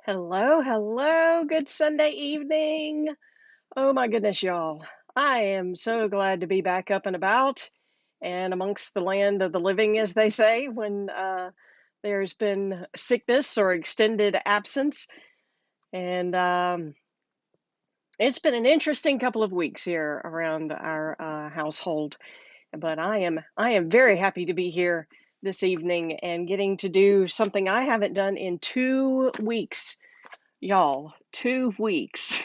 Hello, hello. Good Sunday evening. Oh my goodness, y'all. I am so glad to be back up and about and amongst the land of the living, as they say, when there's been sickness or extended absence. And it's been an interesting couple of weeks here around our household. But I am very happy to be here this evening and getting to do something I haven't done in 2 weeks. Y'all, 2 weeks.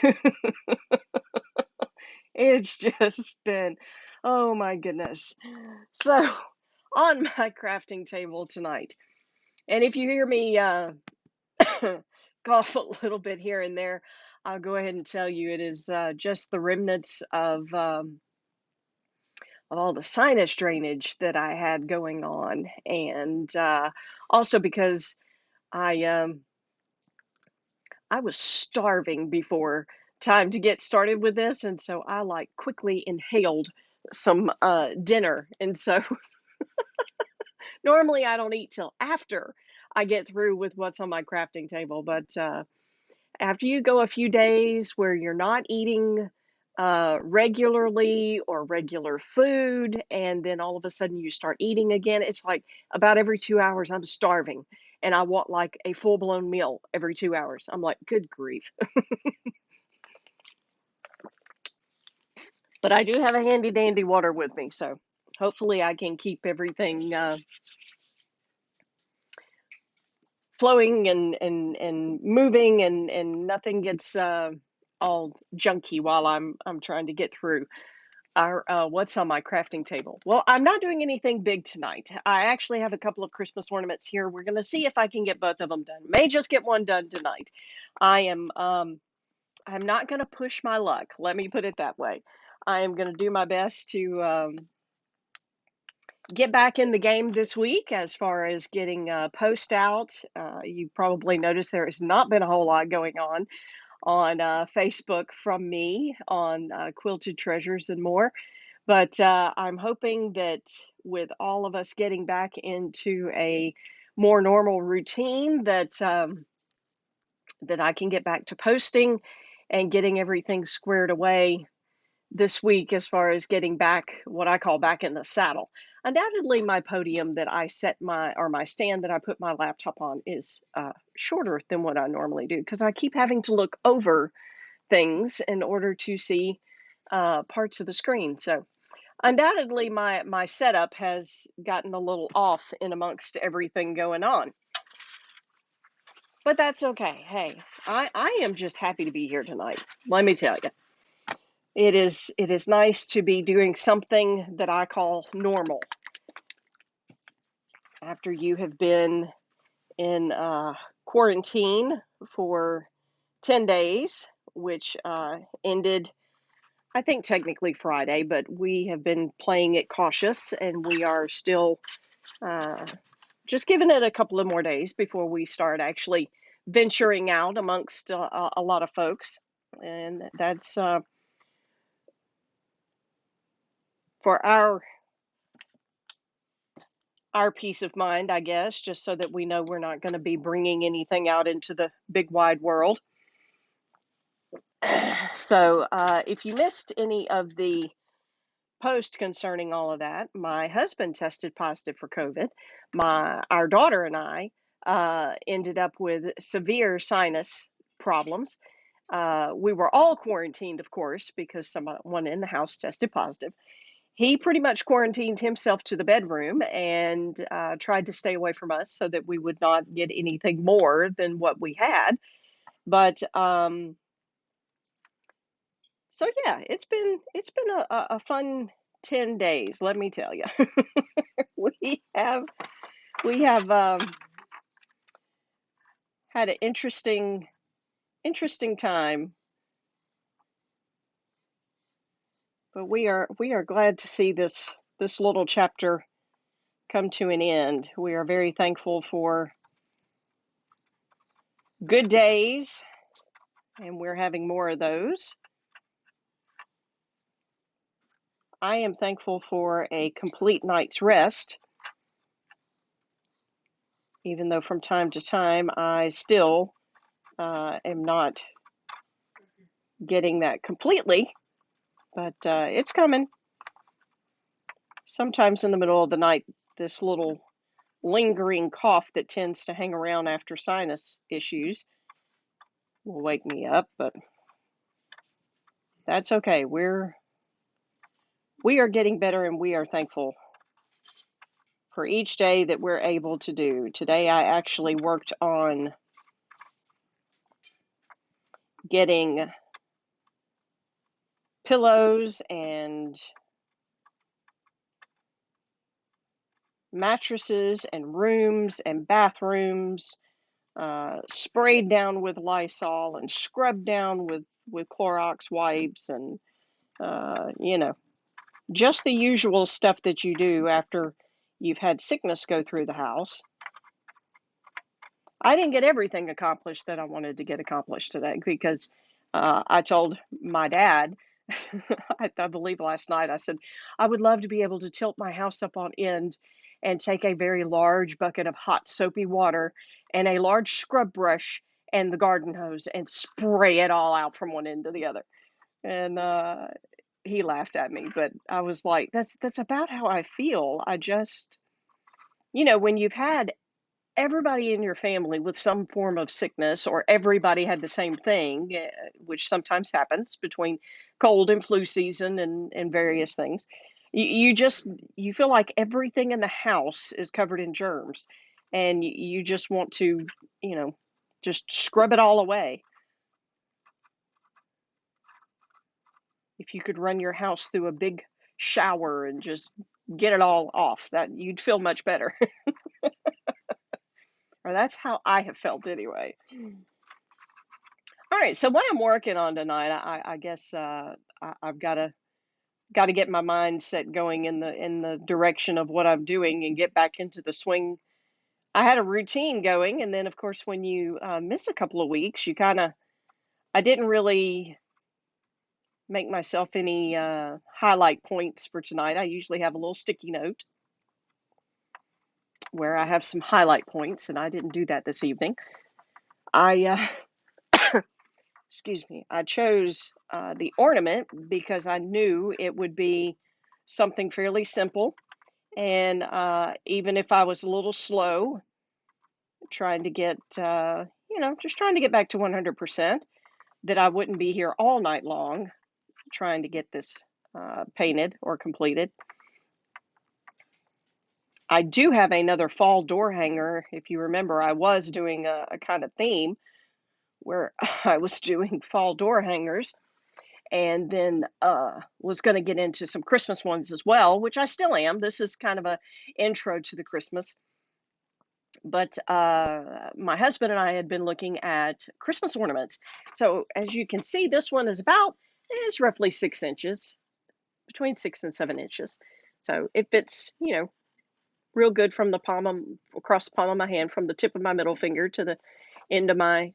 It's just been, oh my goodness. So, on my crafting table tonight, and if you hear me cough a little bit here and there, I'll go ahead and tell you it is just the remnants of all the sinus drainage that I had going on, and also because I um, I was starving before time to get started with this, and so I, like, quickly inhaled some, dinner, and so normally I don't eat till after I get through with what's on my crafting table, but, after you go a few days where you're not eating, regularly or regular food, and then all of a sudden you start eating again, it's like about every 2 hours I'm starving, and I want, like, a full-blown meal every 2 hours. I'm like, "Good grief." But I do have a handy dandy water with me, so hopefully I can keep everything flowing and moving and nothing gets all junky while I'm trying to get through our what's on my crafting table. Well, I'm not doing anything big tonight. I actually have a couple of Christmas ornaments here. We're going to see if I can get both of them done. May just get one done tonight. I am I'm not going to push my luck. Let me put it that way. I am going to do my best to get back in the game this week as far as getting a post out. You probably noticed there has not been a whole lot going on Facebook from me on quilted treasures and more. But I'm hoping that with all of us getting back into a more normal routine, that I can get back to posting and getting everything squared away this week as far as getting back what I call back in the saddle. Undoubtedly, my podium that I set my or my stand that I put my laptop on is shorter than what I normally do because I keep having to look over things in order to see parts of the screen. So undoubtedly, my setup has gotten a little off in amongst everything going on. But that's okay. Hey, I am just happy to be here tonight. Let me tell you. It is nice to be doing something that I call normal after you have been in quarantine for 10 days, which ended, I think, technically Friday, but we have been playing it cautious and we are still uh, just giving it a couple of more days before we start actually venturing out amongst a lot of folks. And that's for our peace of mind, I guess, just so that we know we're not going to be bringing anything out into the big wide world. So, if you missed any of the post concerning all of that, my husband tested positive for COVID. Our daughter and I ended up with severe sinus problems. We were all quarantined, of course, because someone in the house tested positive. He pretty much quarantined himself to the bedroom and tried to stay away from us so that we would not get anything more than what we had. But so yeah, it's been a fun 10 days. Let me tell you, we have we have had an interesting time, but we are glad to see this little chapter come to an end. We are very thankful for good days, and we're having more of those. I am thankful for a complete night's rest, even though from time to time I still am not getting that completely, but it's coming. Sometimes in the middle of the night, this little lingering cough that tends to hang around after sinus issues will wake me up, but that's okay. We are getting better, and we are thankful for each day that we're able to do. Today I actually worked on getting pillows and mattresses and rooms and bathrooms sprayed down with Lysol and scrubbed down with Clorox wipes and you know, just the usual stuff that you do after you've had sickness go through the house. I didn't get everything accomplished that I wanted to get accomplished today because I told my dad, I believe last night, I said, I would love to be able to tilt my house up on end and take a very large bucket of hot soapy water and a large scrub brush and the garden hose and spray it all out from one end to the other. And he laughed at me, but I was like, that's about how I feel. I just, when you've had everybody in your family with some form of sickness, or everybody had the same thing, which sometimes happens between cold and flu season and various things. You just you feel like everything in the house is covered in germs, and you just want to, you know, just scrub it all away. If you could run your house through a big shower and just get it all off, that you'd feel much better. Or that's how I have felt anyway. All right, so what I'm working on tonight, I guess I've got to get my mindset going in the direction of what I'm doing and get back into the swing. I had a routine going, and then of course when you miss a couple of weeks, you kind of I didn't really make myself any highlight points for tonight. I usually have a little sticky note where I have some highlight points, and I didn't do that this evening. I excuse me, I chose the ornament because I knew it would be something fairly simple. And even if I was a little slow trying to get, just trying to get back to 100%, that I wouldn't be here all night long trying to get this painted or completed. I do have another fall door hanger. If you remember, I was doing a kind of theme where I was doing fall door hangers, and then was going to get into some Christmas ones as well, which I still am. This is kind of a intro to the Christmas. But my husband and I had been looking at Christmas ornaments. So as you can see, this one is roughly 6 inches, between 6 and 7 inches. So it fits, real good from the across the palm of my hand, from the tip of my middle finger to the end of my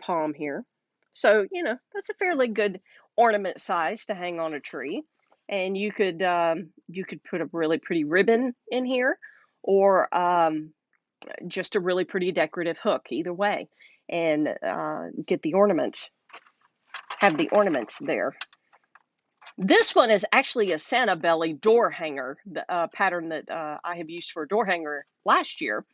palm here. So, that's a fairly good ornament size to hang on a tree. And you could put a really pretty ribbon in here, or just a really pretty decorative hook, either way, and get the ornament, have the ornaments there. This one is actually a Santa belly door hanger, the pattern that I have used for a door hanger last year.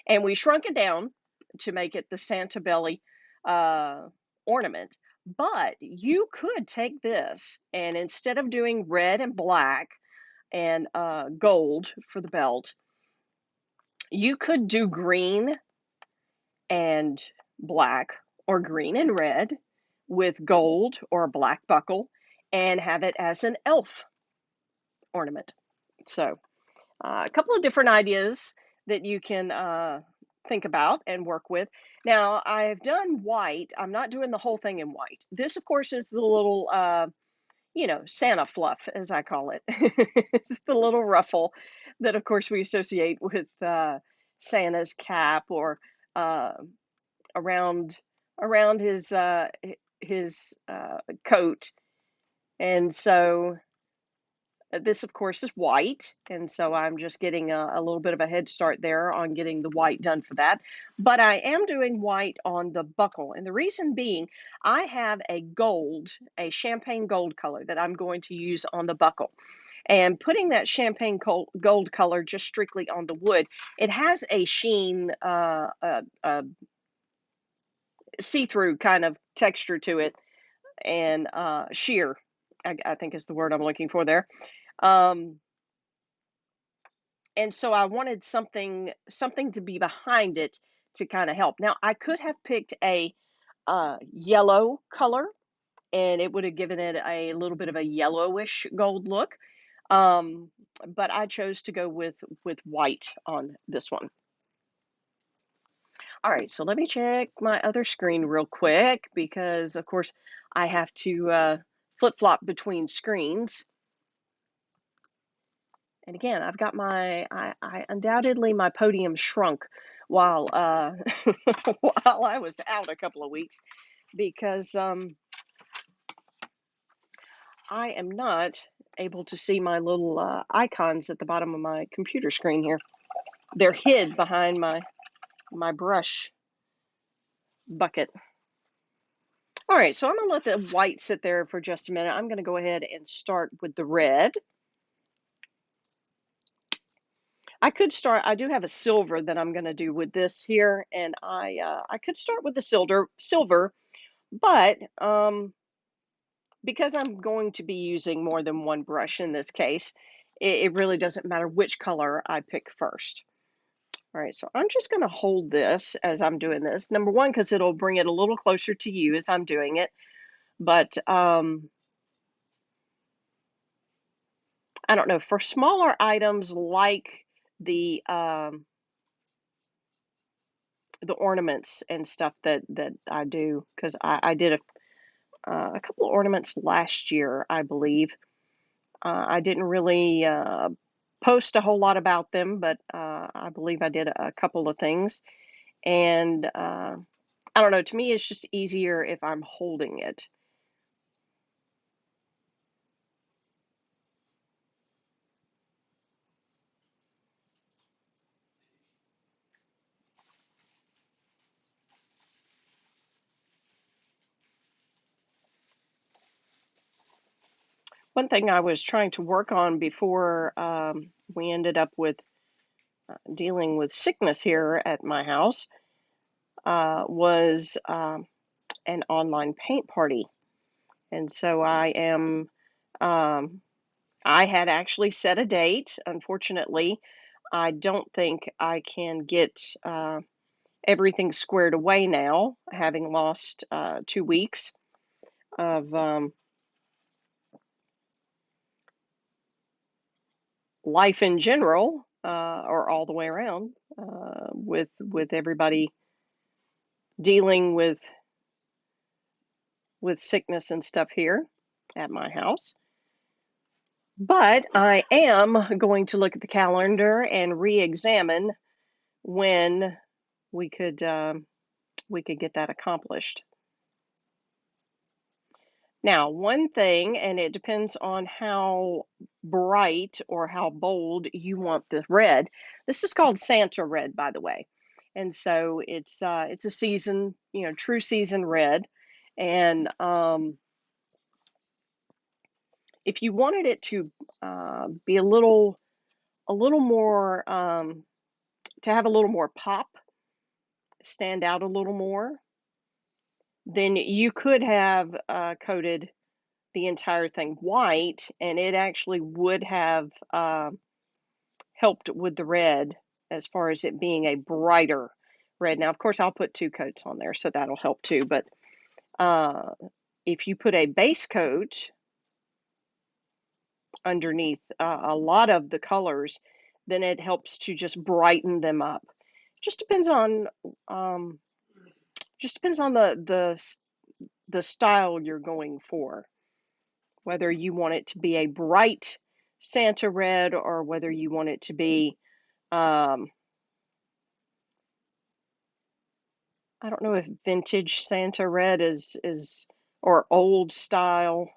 And we shrunk it down to make it the Santa belly uh, ornament. But you could take this, and instead of doing red and black and gold for the belt, you could do green and black, or green and red with gold or a black buckle, and have it as an elf ornament. So a couple of different ideas that you can think about and work with. Now, I've done white. I'm not doing the whole thing in white. This, of course, is the little, Santa fluff, as I call it. It's the little ruffle that, of course, we associate with Santa's cap, or uh, around his coat. And so This, of course, is white, and so I'm just getting a little bit of a head start there on getting the white done for that. But I am doing white on the buckle, and the reason being, I have a champagne gold color that I'm going to use on the buckle. And putting that champagne gold color just strictly on the wood, it has a sheen, a see-through kind of texture to it, and sheer, I think is the word I'm looking for there. Um, and so I wanted something to be behind it to kind of help. Now I could have picked a yellow color, and it would have given it a little bit of a yellowish gold look. Um, but I chose to go with white on this one. All right, so let me check my other screen real quick because, of course, I have to flip flop between screens. And again, I've got I undoubtedly my podium shrunk while while I was out a couple of weeks because I am not able to see my little icons at the bottom of my computer screen here. They're hid behind my brush bucket. All right, so I'm gonna let the white sit there for just a minute. I'm gonna go ahead and start with the red. I do have a silver that I'm gonna do with this here, and I could start with the silver, but because I'm going to be using more than one brush in this case, it really doesn't matter which color I pick first. All right, so I'm just gonna hold this as I'm doing this. Number one, because it'll bring it a little closer to you as I'm doing it. But I don't know, for smaller items like the um, the ornaments and stuff that I do, because I did a couple of ornaments last year, I believe. I didn't really post a whole lot about them, but I believe I did a couple of things. And I don't know, to me, it's just easier if I'm holding it. One thing I was trying to work on before we ended up with dealing with sickness here at my house was an online paint party. And so um, I had actually set a date. Unfortunately, I don't think I can get everything squared away now, having lost 2 weeks of life in general, or all the way around, with everybody dealing with sickness and stuff here at my house. But I am going to look at the calendar and re-examine when we could we could get that accomplished. Now, one thing, and it depends on how bright or how bold you want the red. This is called Santa red, by the way. And so it's a season, true season red. And if you wanted it to be a little more, to have a little more pop, stand out a little more, then you could have coated the entire thing white, and it actually would have helped with the red as far as it being a brighter red. Now, of course, I'll put two coats on there, so that'll help too. But uh, if you put a base coat underneath a lot of the colors, then it helps to just brighten them up. Just depends on um, just depends on the style you're going for, whether you want it to be a bright Santa red or whether you want it to be, um, I don't know if vintage Santa red is or old style.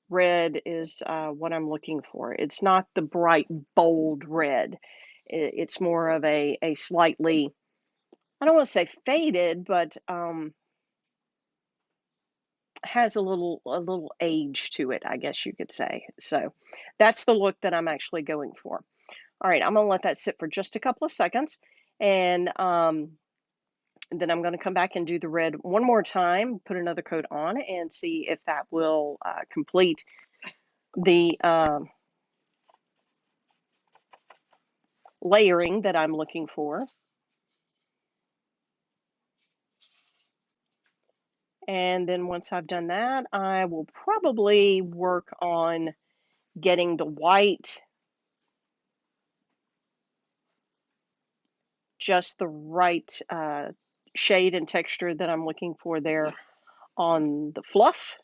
red is what I'm looking for. It's not the bright, bold red. It's more of a slightly, I don't want to say faded, but has a little age to it, I guess you could say. So that's the look that I'm actually going for. All right, I'm gonna let that sit for just a couple of seconds, and then I'm gonna come back and do the red one more time, put another coat on, and see if that will complete the layering that I'm looking for. And then once I've done that, I will probably work on getting the white just the right shade and texture that I'm looking for there on the fluff.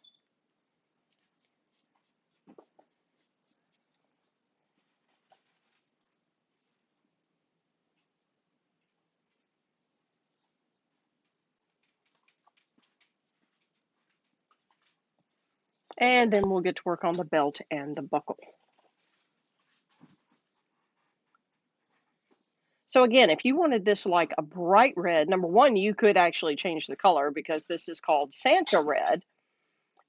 And then we'll get to work on the belt and the buckle. So again, if you wanted this like a bright red, number one, you could actually change the color because this is called Santa red.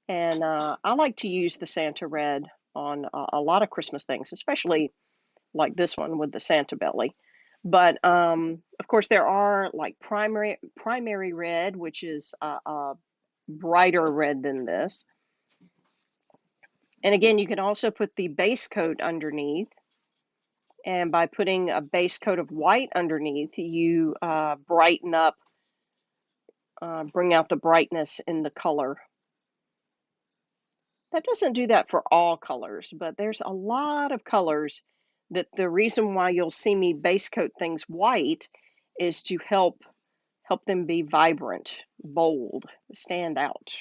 And I like to use the Santa red on a lot of Christmas things, especially like this one with the Santa belly. But of course, there are like primary red, which is a brighter red than this. And again, you can also put the base coat underneath. And by putting a base coat of white underneath, you brighten up, bring out the brightness in the color. That doesn't do that for all colors, but there's a lot of colors that the reason why you'll see me base coat things white is to help them be vibrant, bold, stand out,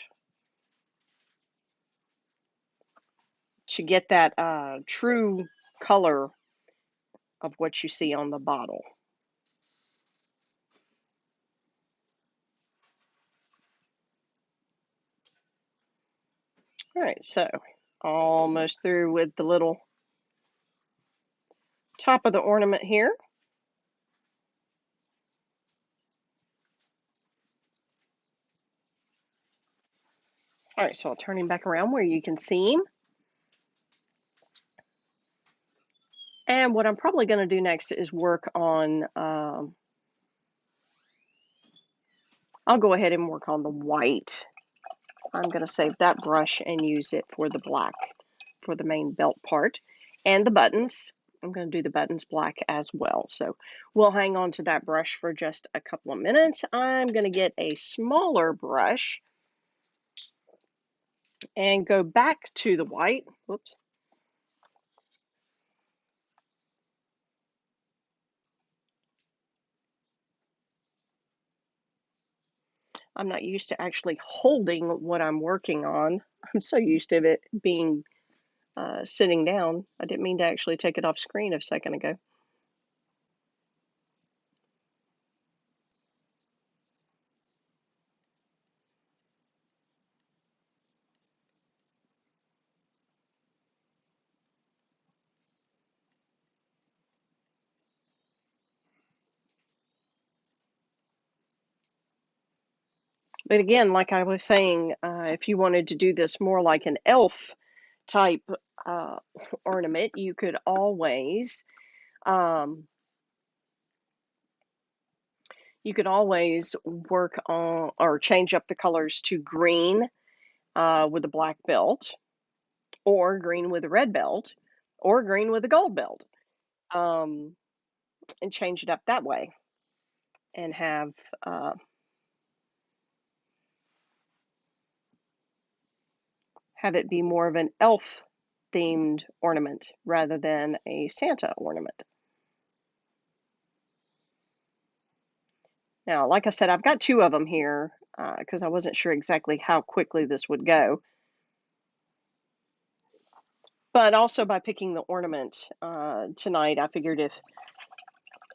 to get that true color of what you see on the bottle. All right, so almost through with the little top of the ornament here. All right, so I'll turn him back around where you can see him. And what I'm probably going to do next is work on, I'll go ahead and work on the white. I'm going to save that brush and use it for the black, for the main belt part. And the buttons, I'm going to do the buttons black as well. So we'll hang on to that brush for just a couple of minutes. I'm going to get a smaller brush and go back to the white. Whoops. I'm not used to actually holding what I'm working on. I'm so used to it being sitting down. I didn't mean to actually take it off screen a second ago. But again, like I was saying, if you wanted to do this more like an elf type uh, ornament, um, you could always work on or change up the colors to green with a black belt, or green with a red belt, or green with a gold belt, um, and change it up that way, and uh, have it be more of an elf themed ornament rather than a Santa ornament. Now, like I said, I've got two of them here because I wasn't sure exactly how quickly this would go. But also by picking the ornament tonight, I figured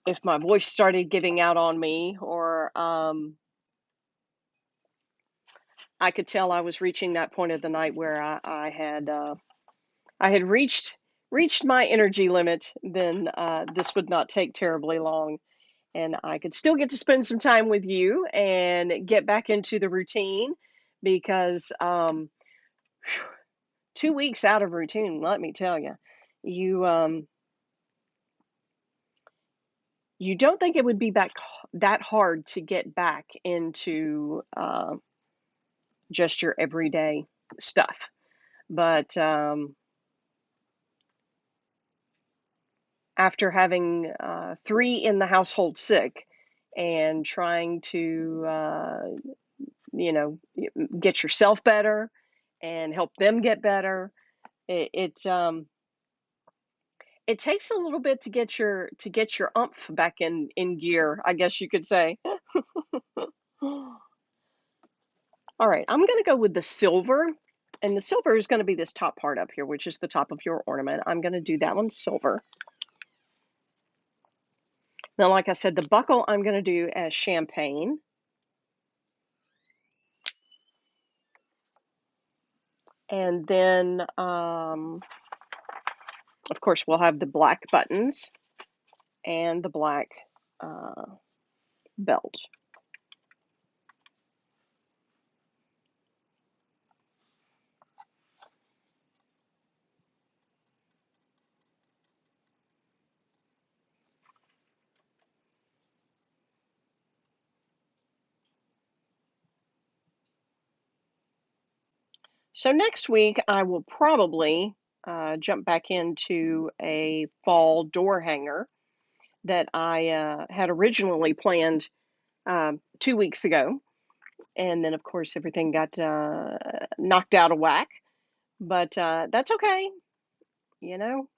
if my voice started giving out on me, or I could tell I was reaching that point of the night where I had reached my energy limit, then this would not take terribly long, and I could still get to spend some time with you and get back into the routine because 2 weeks out of routine, let me tell you, you you don't think it would be that hard to get back into just your everyday stuff, but after having three in the household sick and trying to get yourself better and help them get better, it it takes a little bit to get your umph back in gear, I guess you could say. All right, I'm going to go with the silver, and the silver is going to be this top part up here, which is the top of your ornament. I'm going to do that one silver. Now, like I said, the buckle I'm going to do as champagne. And then, of course, we'll have the black buttons and the black uh, belt. So next week, I will probably jump back into a fall door hanger that I had originally planned 2 weeks ago. And then, of course, everything got knocked out of whack. But that's okay, you know.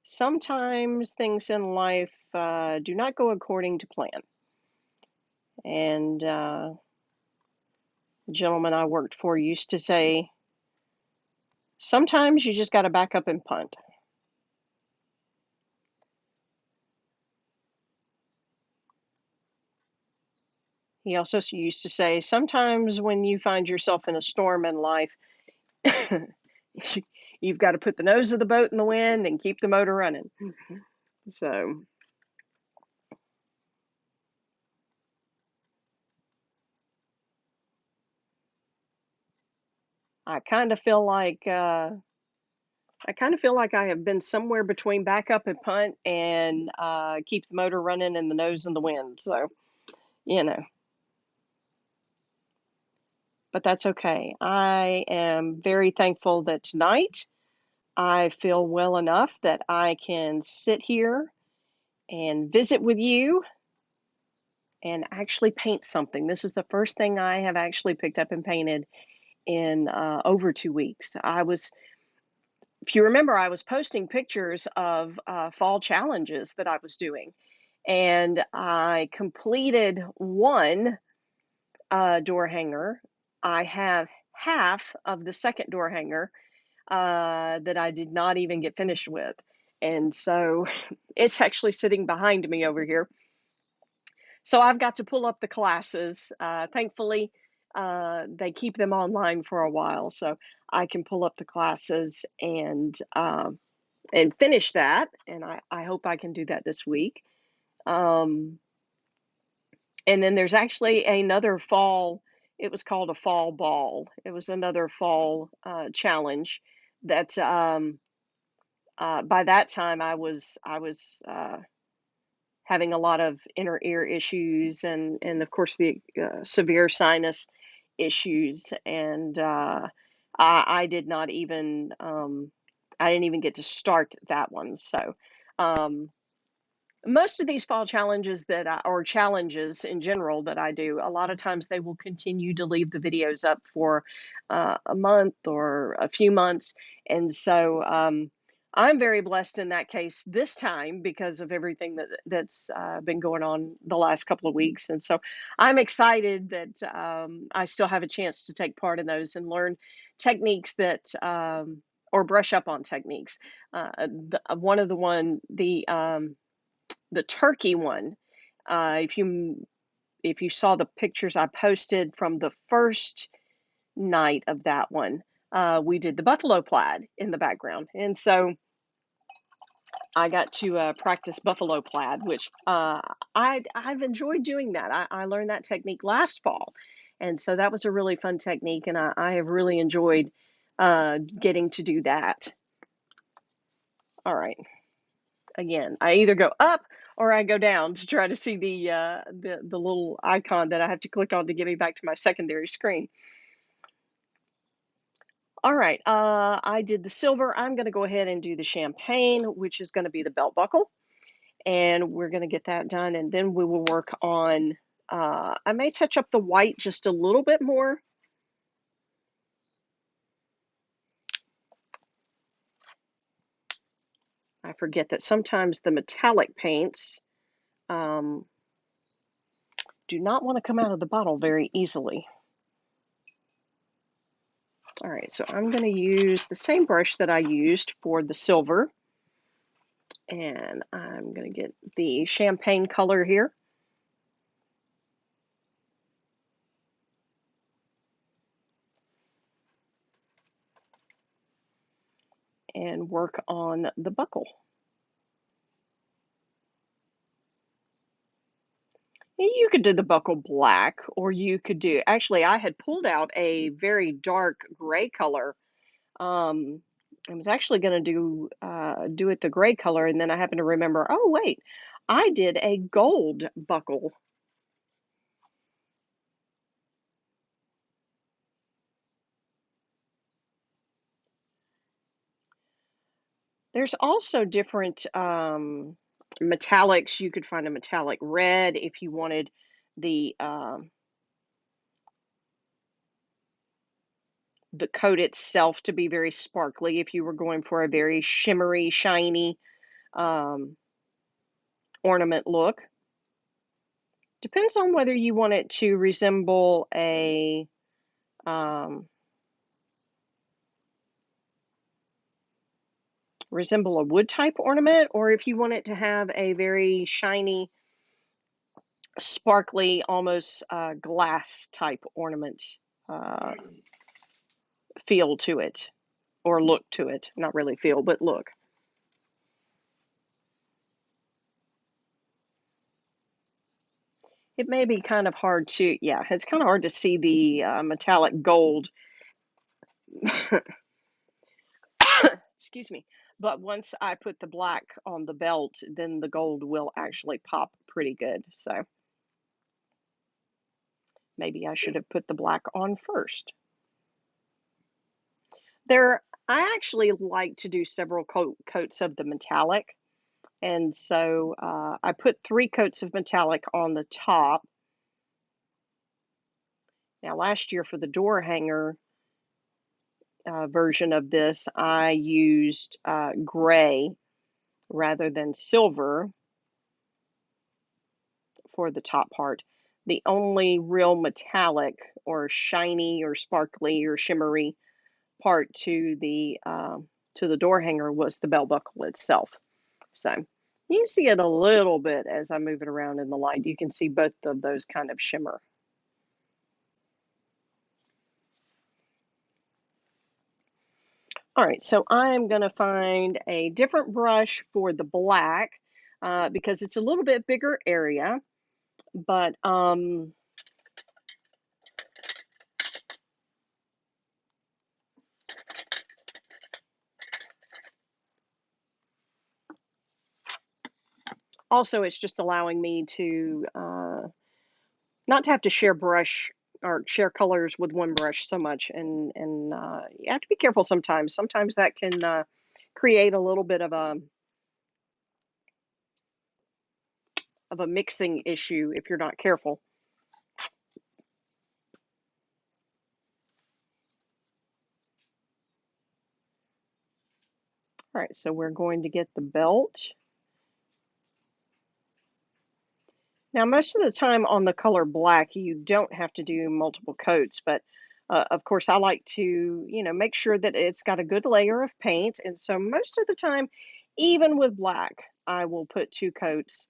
Sometimes things in life do not go according to plan. And the gentleman I worked for used to say, sometimes you just got to back up and punt. He also used to say, sometimes when you find yourself in a storm in life, you've got to put the nose of the boat in the wind and keep the motor running. So I kind of feel like I have been somewhere between back up and punt and keep the motor running and the nose in the wind. So you know, but that's okay. I am very thankful that tonight I feel well enough that I can sit here and visit with you and actually paint something. This is the first thing I have actually picked up and painted in over 2 weeks. If you remember, I was posting pictures of fall challenges that I was doing, and I completed one door hanger. I have half of the second door hanger that I did not even get finished with. And so it's actually sitting behind me over here. So I've got to pull up the classes. Thankfully, they keep them online for a while, so I can pull up the classes and finish that. And I hope I can do that this week. Um, and then there's actually another fall. It was called a fall ball. It was another fall challenge that by that time I was having a lot of inner ear issues and of course the severe sinus issues and I did not even I didn't even get to start that one. So um, most of these fall challenges or challenges in general that I do, a lot of times they will continue to leave the videos up for a month or a few months. And so I'm very blessed in that case this time because of everything that's been going on the last couple of weeks. And so I'm excited that I still have a chance to take part in those and learn techniques or brush up on techniques. One of the the turkey one, if you saw the pictures I posted from the first night of that one, we did the buffalo plaid in the background, and so I got to practice buffalo plaid, which I've enjoyed doing that. I learned that technique last fall, and so that was a really fun technique, and I have really enjoyed getting to do that. All right, again, I either go up or I go down to try to see the little icon that I have to click on to get me back to my secondary screen. All right, I did the silver. I'm going to go ahead and do the champagne, which is going to be the belt buckle. And we're going to get that done. And then we will work on, I may touch up the white just a little bit more. I forget that sometimes the metallic paints do not want to come out of the bottle very easily. All right, so I'm going to use the same brush that I used for the silver. And I'm going to get the champagne color here. And work on the buckle. You could do the buckle black, or you could do, actually, I had pulled out a very dark gray color. I was actually going to do it the gray color, and then I happened to remember, oh wait, I did a gold buckle. There's also different metallics. You could find a metallic red if you wanted the the coat itself to be very sparkly. If you were going for a very shimmery, shiny um, ornament look. Depends on whether you want it to um, resemble a wood type ornament, or if you want it to have a very shiny, sparkly, almost glass type ornament uh, feel to it, or look to it. Not really feel, but look. It may be kind of hard to, yeah, it's kind of hard to see the metallic gold. Excuse me. But once I put the black on the belt, then the gold will actually pop pretty good. So maybe I should have put the black on first. I actually like to do several coats of the metallic. And so I put 3 coats of metallic on the top. Now, last year for the door hanger version of this, I used gray rather than silver for the top part. The only real metallic or shiny or sparkly or shimmery part to the door hanger was the belt buckle itself. So you can see it a little bit as I move it around in the light. You can see both of those kind of shimmer. All right, so I'm going to find a different brush for the black because it's a little bit bigger area, but also it's just allowing me to not to have to share brush or share colors with one brush so much, and you have to be careful sometimes. Sometimes that can create a little bit of a mixing issue if you're not careful. All right, so we're going to get the belt. Now, most of the time on the color black, you don't have to do multiple coats, but of course, I like to, make sure that it's got a good layer of paint. And so most of the time, even with black, I will put 2 coats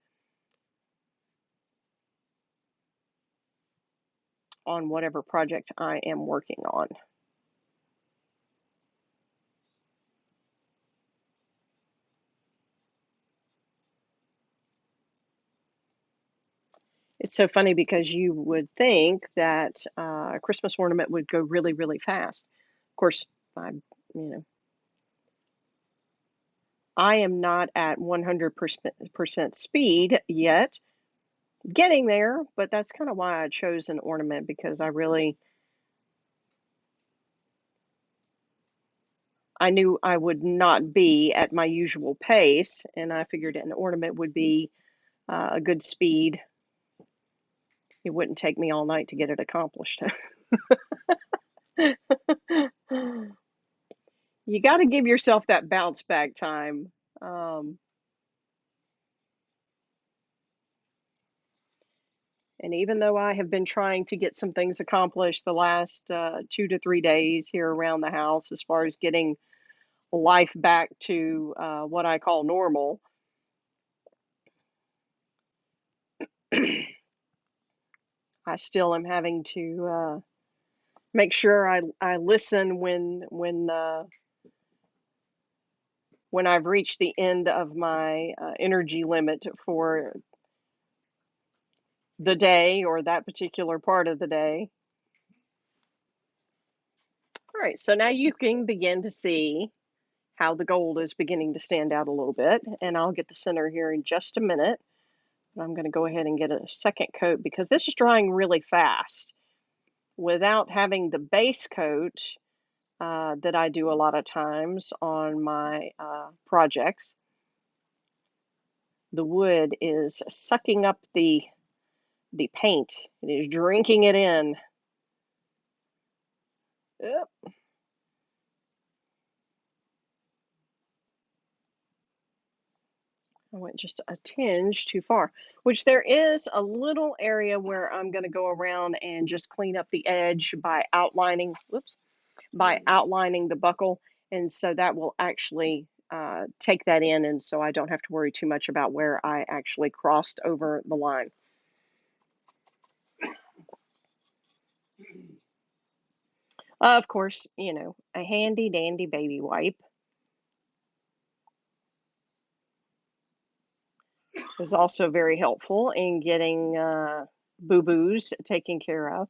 on whatever project I am working on. It's so funny because you would think that a Christmas ornament would go really, really fast. Of course, you know, I am not at 100% speed yet, getting there, but that's kind of why I chose an ornament because I knew I would not be at my usual pace, and I figured an ornament would be a good speed. It wouldn't take me all night to get it accomplished. You got to give yourself that bounce back time. Um, and even though I have been trying to get some things accomplished the last 2 to 3 days here around the house, as far as getting life back to what I call normal, I still am having to make sure I listen when I've reached the end of my energy limit for the day or that particular part of the day. All right, so now you can begin to see how the gold is beginning to stand out a little bit, and I'll get the center here in just a minute. But I'm going to go ahead and get a second coat because this is drying really fast. Without having the base coat that I do a lot of times on my projects, the wood is sucking up the paint. It is drinking it in. Yep. I went just a tinge too far, which there is a little area where I'm going to go around and just clean up the edge by outlining, whoops, by outlining the buckle. And so that will actually take that in. And so I don't have to worry too much about where I actually crossed over the line. Of course, a handy dandy baby wipe is also very helpful in getting boo-boos taken care of.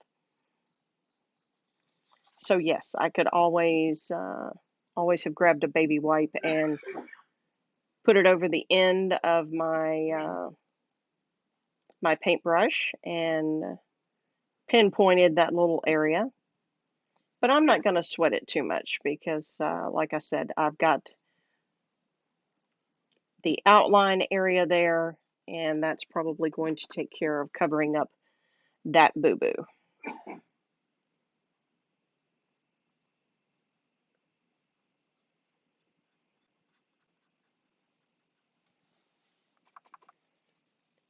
So yes, I could always have grabbed a baby wipe and put it over the end of my paintbrush and pinpointed that little area. But I'm not going to sweat it too much because, like I said, I've got the outline area there, and that's probably going to take care of covering up that boo-boo.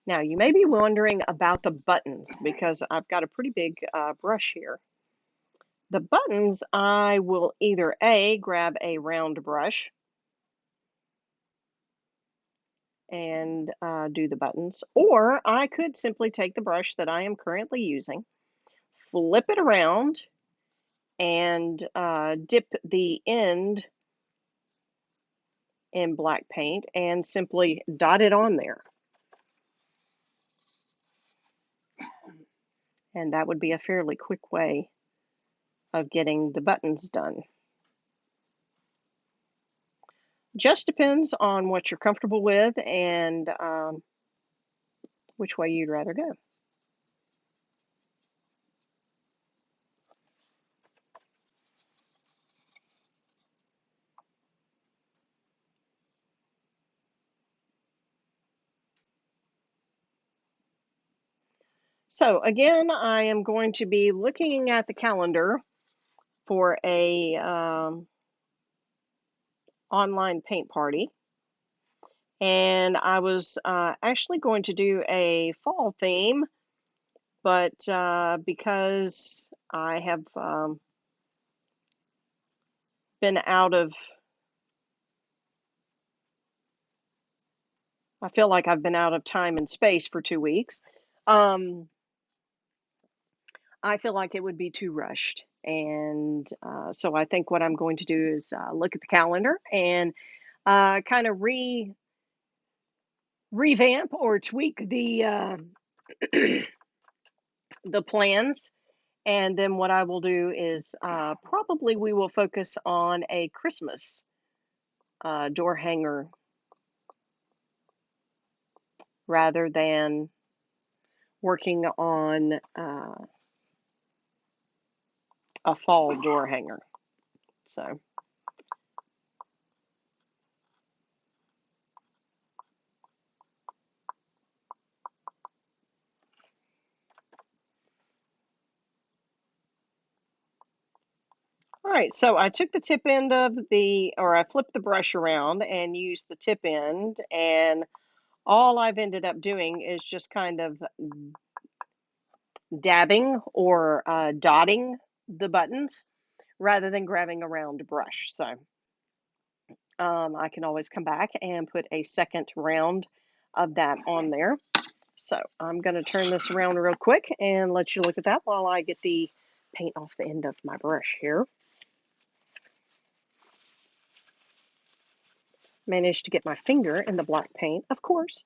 Now, you may be wondering about the buttons because I've got a pretty big brush here. The buttons, I will either A, grab a round brush and do the buttons, or I could simply take the brush that I am currently using, flip it around, and dip the end in black paint and simply dot it on there. And that would be a fairly quick way of getting the buttons done. Just depends on what you're comfortable with and which way you'd rather go. So again, I am going to be looking at the calendar for a online paint party. And I was actually going to do a fall theme, but because I have been out of, I feel like I've been out of time and space for 2 weeks. Um, I feel like it would be too rushed. And so I think what I'm going to do is look at the calendar and kind of revamp or tweak the plans. And then what I will do is probably we will focus on a Christmas door hanger rather than working on a fall door hanger. So, all right. So I took the tip end of or I flipped the brush around and used the tip end. And all I've ended up doing is just kind of dabbing or dotting the buttons rather than grabbing a round brush. So I can always come back and put a second round of that on there. So I'm going to turn this around real quick and let you look at that while I get the paint off the end of my brush here. Managed to get my finger in the black paint, of course.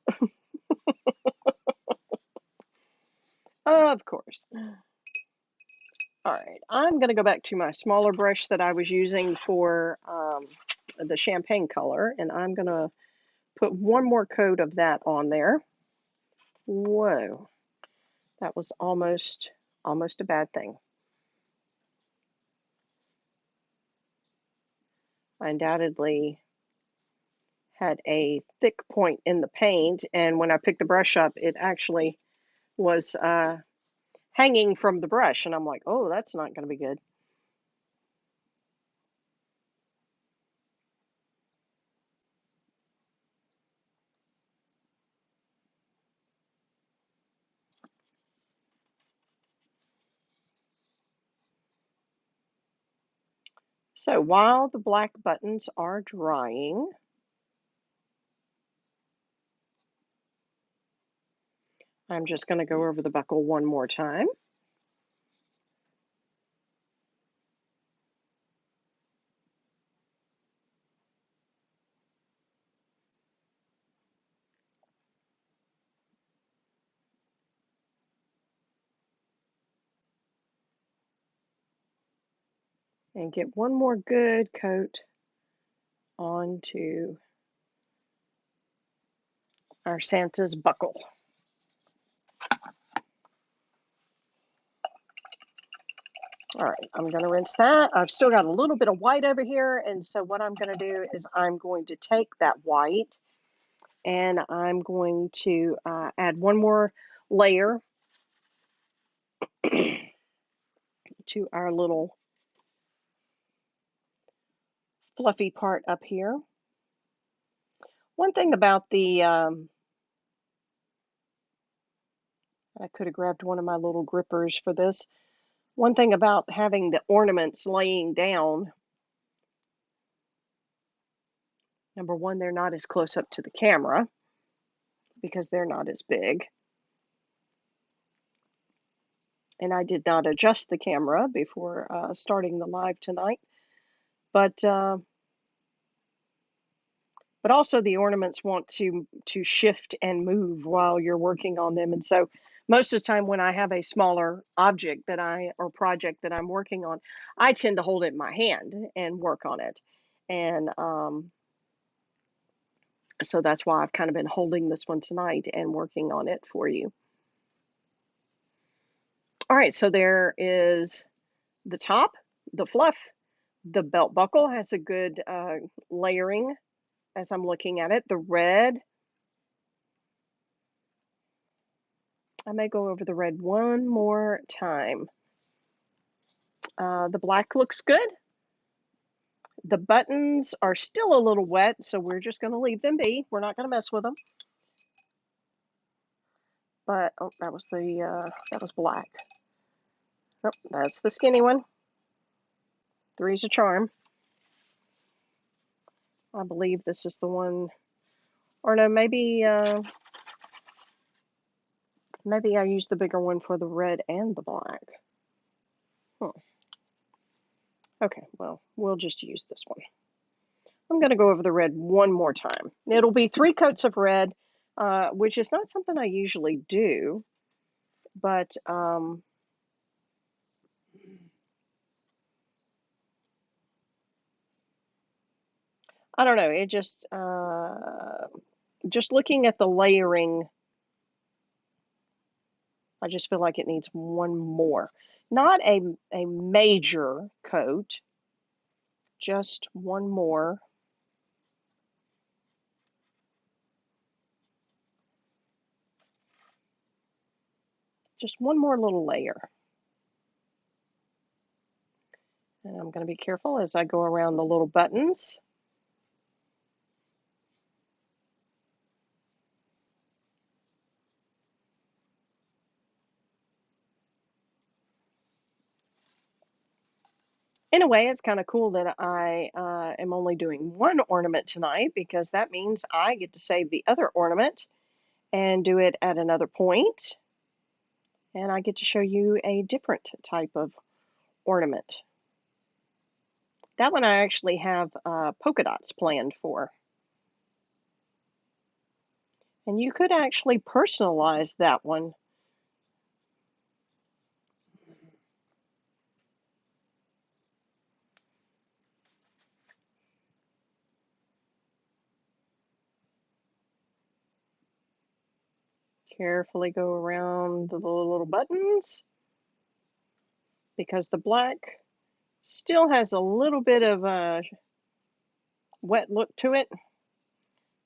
Of course. All right, I'm going to go back to my smaller brush that I was using for the champagne color, and I'm going to put one more coat of that on there. Whoa, that was almost a bad thing. I undoubtedly had a thick point in the paint, and when I picked the brush up, it actually was hanging from the brush, and I'm like, oh, that's not going to be good. So while the black buttons are drying, I'm just going to go over the buckle one more time. And get one more good coat onto our Santa's buckle. All right, I'm going to rinse that. I've still got a little bit of white over here, and so what I'm going to do is I'm going to take that white and I'm going to add one more layer to our little fluffy part up here. One thing about I could have grabbed one of my little grippers for this. One thing about having the ornaments laying down, number one, they're not as close up to the camera because they're not as big. And I did not adjust the camera before starting the live tonight. But also the ornaments want to shift and move while you're working on them. And so most of the time when I have a smaller object or project that I'm working on, I tend to hold it in my hand and work on it. And so that's why I've kind of been holding this one tonight and working on it for you. All right, so there is the top, the fluff. The belt buckle has a good layering as I'm looking at it. The red, I may go over the red one more time. The black looks good. The buttons are still a little wet, so we're just going to leave them be. We're not going to mess with them. But, oh, that was black. Oh, that's the skinny one. Three's a charm. I believe this is the one, or no, maybe I used the bigger one for the red and the black. Hmm. Okay, well, we'll just use this one. I'm going to go over the red one more time. It'll be 3 coats of red, which is not something I usually do, but I don't know. It just looking at the layering, I just feel like it needs one more. Not a major coat, just one more. Just one more little layer. And I'm going to be careful as I go around the little buttons. In a way, it's kind of cool that I am only doing one ornament tonight because that means I get to save the other ornament and do it at another point, and I get to show you a different type of ornament. That one I actually have polka dots planned for. And you could actually personalize that one. Carefully go around the little buttons because the black still has a little bit of a wet look to it.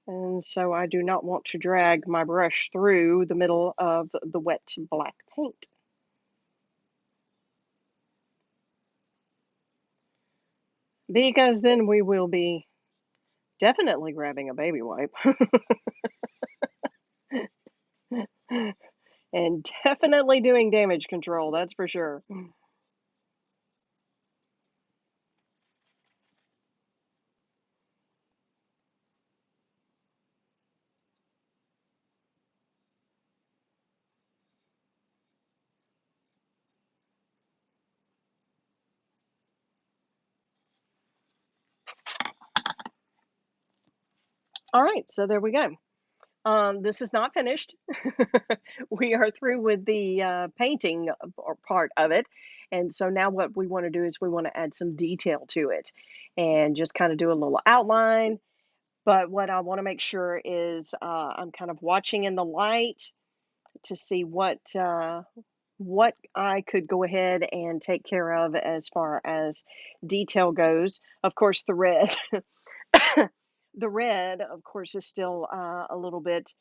And so I do not want to drag my brush through the middle of the wet black paint. Because then we will be definitely grabbing a baby wipe. And definitely doing damage control, that's for sure. All right, so there we go. This is not finished. We are through with the painting or part of it. And so now what we want to do is we want to add some detail to it and just kind of do a little outline. But what I want to make sure is I'm kind of watching in the light to see what I could go ahead and take care of as far as detail goes. Of course, the red, the red, of course, is still a little bit.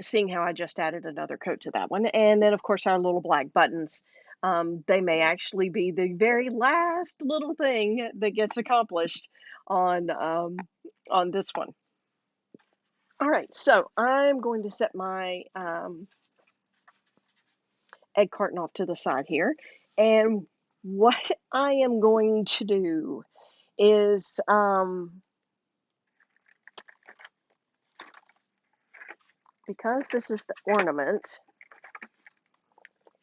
Seeing how I just added another coat to that one, and then of course our little black buttons. They may actually be the very last little thing that gets accomplished on this one. All right, so I'm going to set my egg carton off to the side here. And what I am going to do is, because this is the ornament,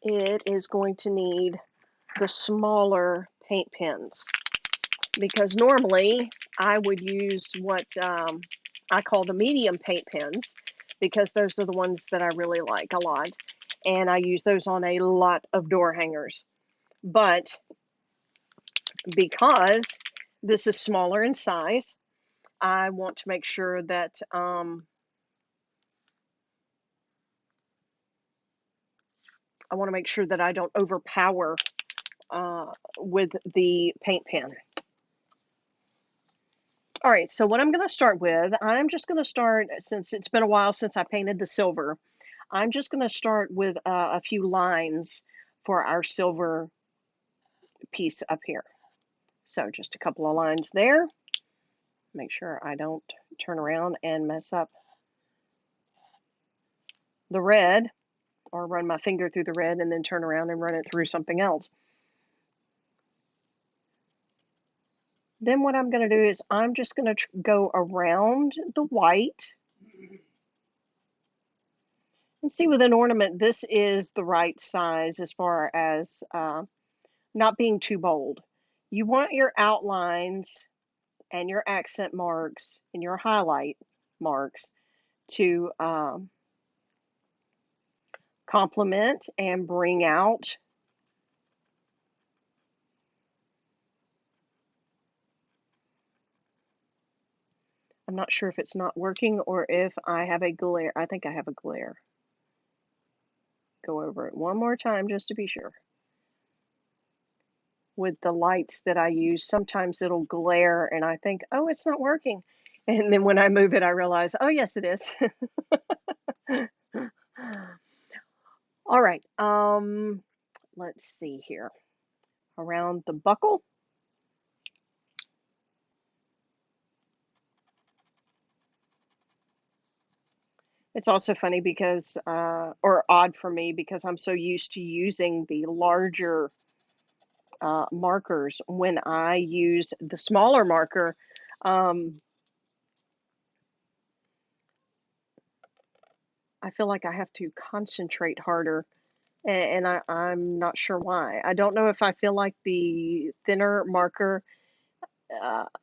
it is going to need the smaller paint pens. Because normally I would use what I call the medium paint pens because those are the ones that I really like a lot. And I use those on a lot of door hangers. But because this is smaller in size, I want to make sure that I don't overpower with the paint pen. All right, so what I'm going to start with, I'm just going to start, since it's been a while since I painted the silver, I'm just going to start with a few lines for our silver piece up here. So just a couple of lines there. Make sure I don't turn around and mess up the red or run my finger through the red and then turn around and run it through something else. Then what I'm going to do is I'm just going to go around the white. And see, with an ornament, this is the right size as far as not being too bold. You want your outlines and your accent marks and your highlight marks to complement and bring out. I'm not sure if it's not working or if I have a glare. I think I have a glare. Go over it one more time just to be sure. With the lights that I use, sometimes it'll glare and I think, oh, it's not working. And then when I move it, I realize, oh, yes, it is. All right. Let's see here. Around the buckle. It's also funny because, or odd for me because I'm so used to using the larger markers. When I use the smaller marker, um, I feel like I have to concentrate harder, and I'm not sure why. I don't know if I feel like the thinner marker,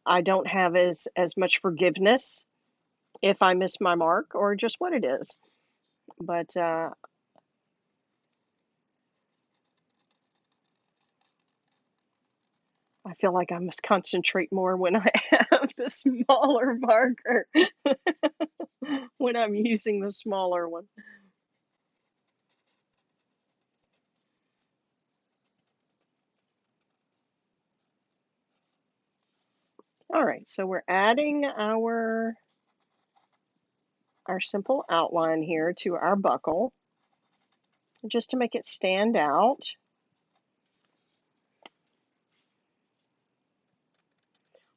I don't have as much forgiveness if I miss my mark, or just what it is. But I feel like I must concentrate more when I have the smaller marker, when I'm using the smaller one. All right, so we're adding our simple outline here to our buckle just to make it stand out.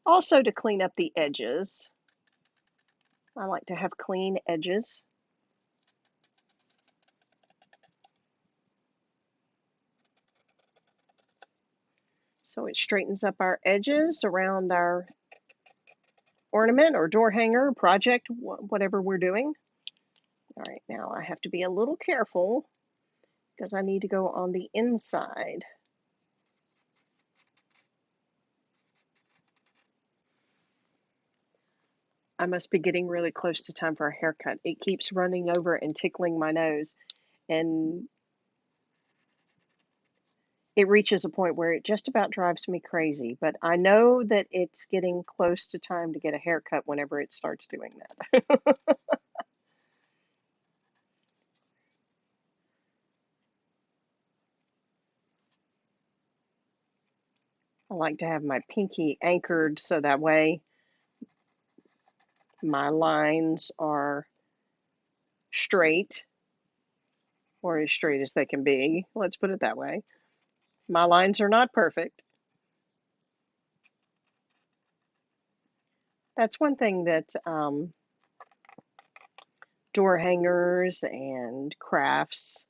Also to clean up the edges. I like to have clean edges. So it straightens up our edges around our ornament or door hanger project, whatever we're doing. All right, now I have to be a little careful because I need to go on the inside. I must be getting really close to time for a haircut. It keeps running over and tickling my nose, and it reaches a point where it just about drives me crazy. But I know that it's getting close to time to get a haircut whenever it starts doing that. I like to have my pinky anchored so that way my lines are straight, or as straight as they can be. Let's put it that way. My lines are not perfect. That's one thing that door hangers and crafts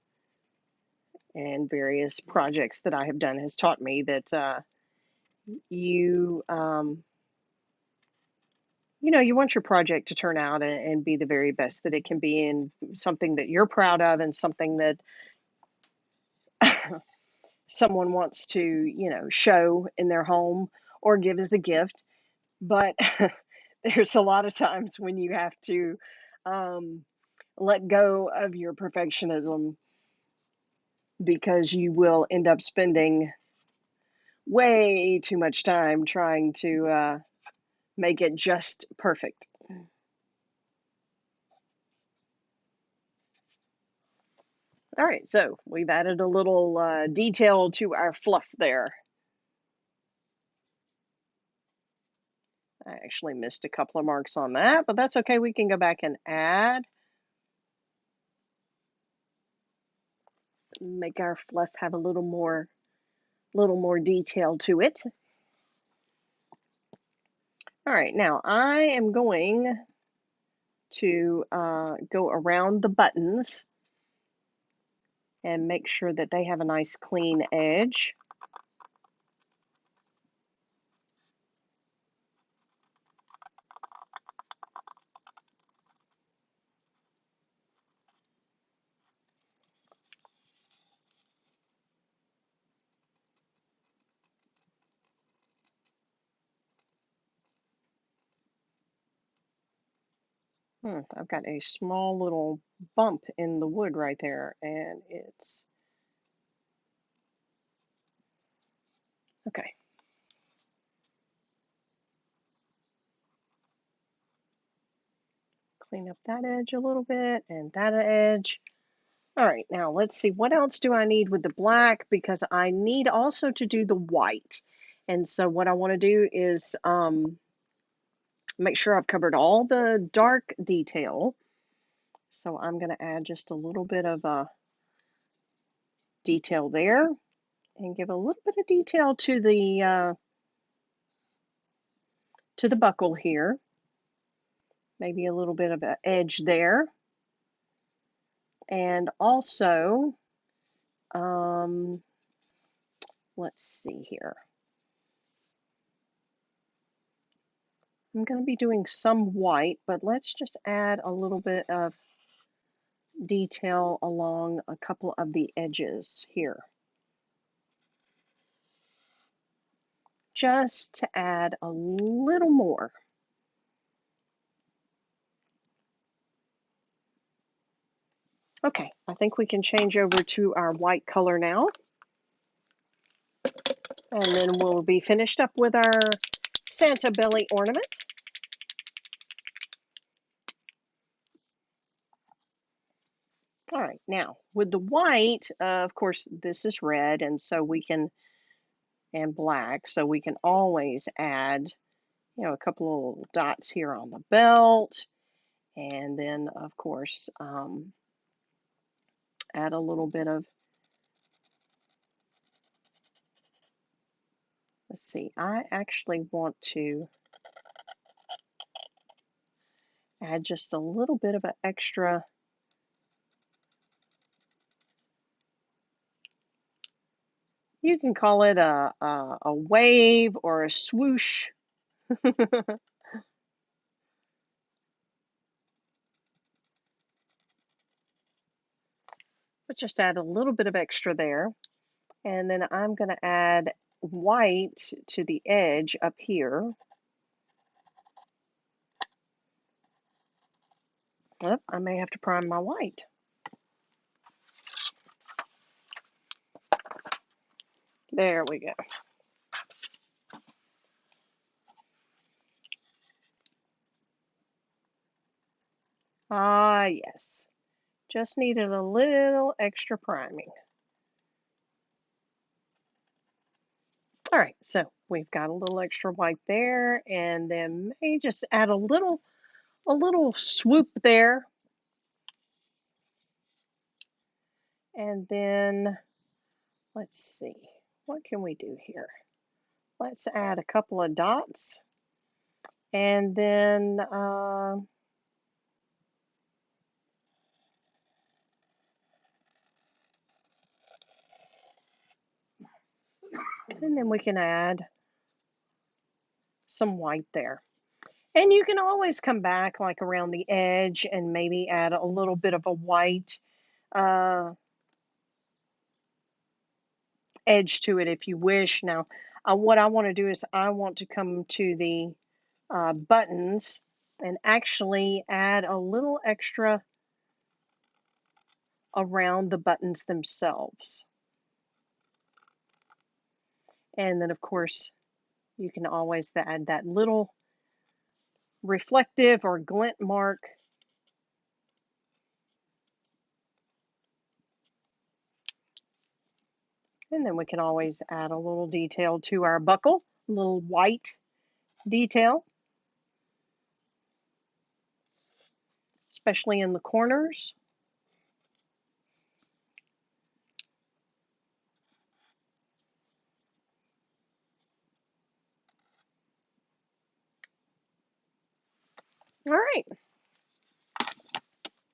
and various projects that I have done has taught me that you you want your project to turn out and be the very best that it can be, and something that you're proud of, and something that someone wants to show in their home or give as a gift. But there's a lot of times when you have to um, let go of your perfectionism because you will end up spending way too much time trying to make it just perfect. All right, so we've added a little detail to our fluff there. I actually missed a couple of marks on that, but that's okay. We can go back and add, make our fluff have a little more detail to it. All right, now I am going to go around the buttons and make sure that they have a nice clean edge. I've got a small little bump in the wood right there, and it's okay. Clean up that edge a little bit and that edge. All right, now let's see. What else do I need with the black? Because I need also to do the white. And so what I want to do is make sure I've covered all the dark detail. So I'm going to add just a little bit of detail there and give a little bit of detail to the buckle here. Maybe a little bit of an edge there. And also, let's see here. I'm going to be doing some white, but let's just add a little bit of detail along a couple of the edges here. Just to add a little more. Okay, I think we can change over to our white color now. And then we'll be finished up with our Santa belly ornament. All right, now with the white, of course, this is red, and so we can, and black, so we can always add, a couple of dots here on the belt, and then, of course, add a little bit of, let's see, I actually want to add just a little bit of an extra. You can call it a wave or a swoosh. But just add a little bit of extra there. And then I'm going to add white to the edge up here. Oh, I may have to prime my white. There we go. Ah, yes. Just needed a little extra priming. All right, so we've got a little extra white there, and then may just add a little swoop there. And then let's see, what can we do here? Let's add a couple of dots, and then we can add some white there. And you can always come back like around the edge and maybe add a little bit of a white uh, edge to it if you wish. Now, what I want to do is I want to come to the buttons and actually add a little extra around the buttons themselves. And then, of course, you can always add that little reflective or glint mark. And then we can always add a little detail to our buckle, a little white detail, especially in the corners. All right.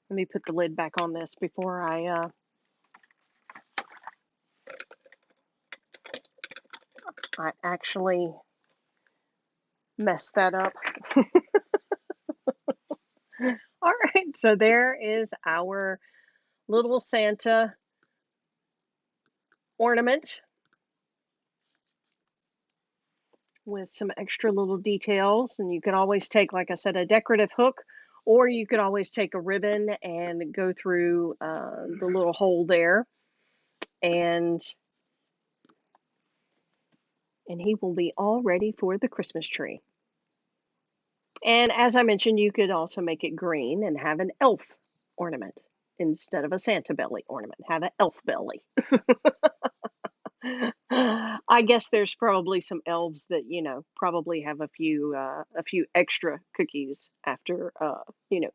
Let me put the lid back on this before I actually mess that up. All right, so there is our little Santa ornament with some extra little details. And you can always take, like I said, a decorative hook Or you could always take a ribbon and go through the little hole there, and he will be all ready for the Christmas tree. And as I mentioned, you could also make it green and have an elf ornament instead of a Santa belly ornament. Have an elf belly. I guess there's probably some elves that, probably have a few extra cookies after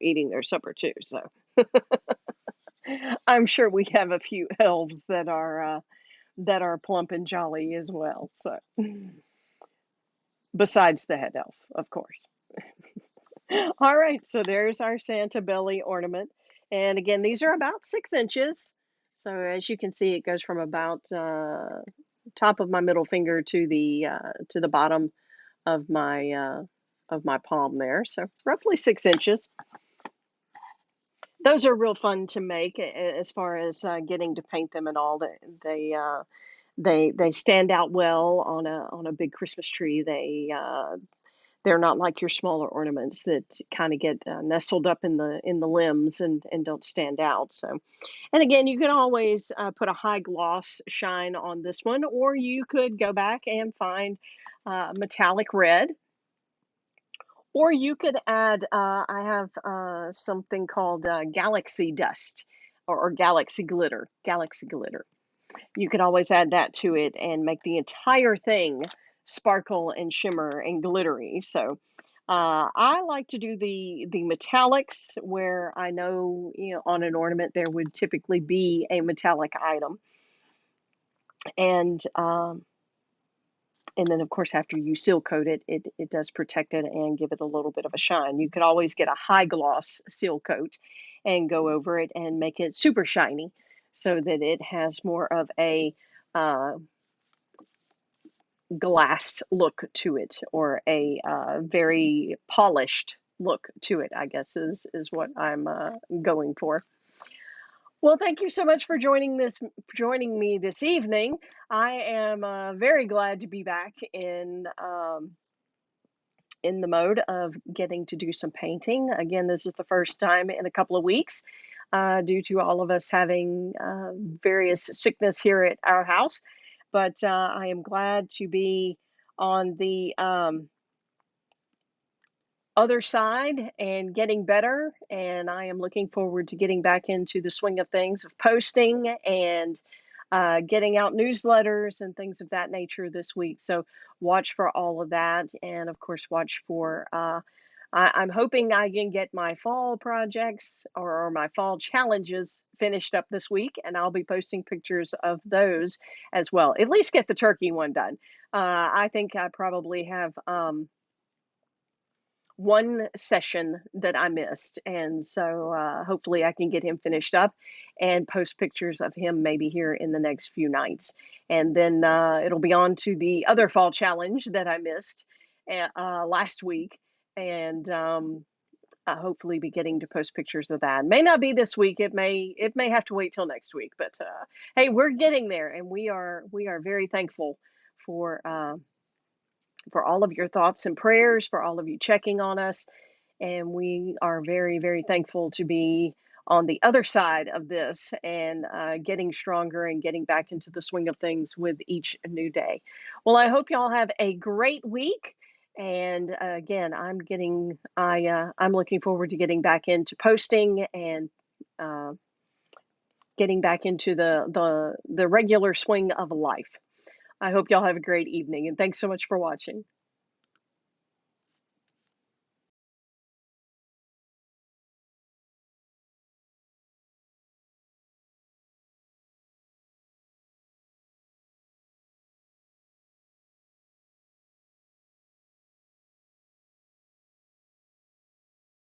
eating their supper too. So I'm sure we have a few elves that are plump and jolly as well. So besides the head elf, of course. All right, so there's our Santa belly ornament. And again, these are about 6 inches. So as you can see, it goes from about top of my middle finger to the bottom of my palm there. So roughly 6 inches. Those are real fun to make as far as getting to paint them and all. They stand out well on a big Christmas tree. They're not like your smaller ornaments that kind of get nestled up in the limbs and don't stand out. So, and again, you can always put a high gloss shine on this one, or you could go back and find metallic red, or you could add. I have something called galaxy dust or galaxy glitter. Galaxy glitter. You could always add that to it and make the entire thing sparkle and shimmer and glittery. So I like to do the metallics where I know, on an ornament there would typically be a metallic item. And and then of course after you seal coat it, it does protect it and give it a little bit of a shine. You could always get a high gloss seal coat and go over it and make it super shiny so that it has more of a uh, glass look to it, or a very polished look to it, I guess is what I'm going for. Well, thank you so much for joining me this evening. I am very glad to be back in the mode of getting to do some painting. Again, this is the first time in a couple of weeks, due to all of us having various sickness here at our house. But I am glad to be on the other side and getting better. And I am looking forward to getting back into the swing of things, of posting and getting out newsletters and things of that nature this week. So watch for all of that. And of course, watch for, I'm hoping I can get my fall projects or my fall challenges finished up this week. And I'll be posting pictures of those as well. At least get the turkey one done. I think I probably have. One session that I missed. And so hopefully I can get him finished up and post pictures of him maybe here in the next few nights. And then it'll be on to the other fall challenge that I missed last week. And I'll hopefully be getting to post pictures of that. May not be this week. It may have to wait till next week. But hey, we're getting there, and we are very thankful for all of your thoughts and prayers, for all of you checking on us. And we are very, very thankful to be on the other side of this and getting stronger and getting back into the swing of things with each new day. Well, I hope y'all have a great week. And again, I'm looking forward to getting back into posting and uh, getting back into the regular swing of life. I hope y'all have a great evening, and thanks so much for watching.